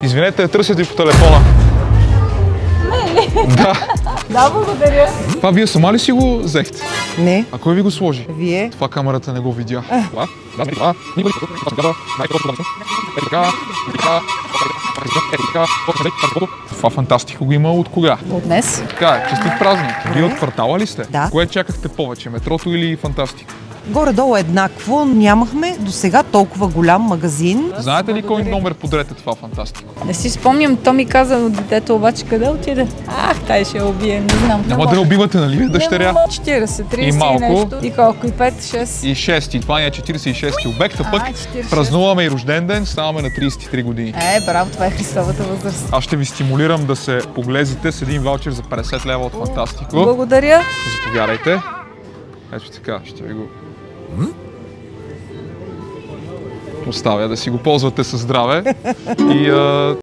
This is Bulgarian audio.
Извинете, търсят ви по телефона. Да. Да, благодаря. Това вие сама ли си го взехте? Не. А кой ви го сложи? Вие? Това камерата не го видя. Това фантастико го има от кога? От днес. Така е, честит празник. Вие от квартала ли сте? Да. Кое чакахте повече, метрото или фантастика? Горе-долу еднакво. Нямахме до сега толкова голям магазин. Знаете ли кой номер подред е това фантастико? Не си спомням, то ми каза от детето, обаче къде отиде? Ах, тай ще убие, не знам. Няма да я убивате, нали, дъщеря? 40, 30 И малко. и нещо. И колко? И 5, 6? И 6, това е 46-ти обект, а пък 46. празнуваме и рожден ден, ставаме на 33 години. Браво, това е Христовата възраст. Аз ще ви стимулирам да се поглезите с един ваучер за 50 лева от Фантастико. Благодаря. Заповядайте. Ето така, ще ви го поставя да си го ползвате със здраве. И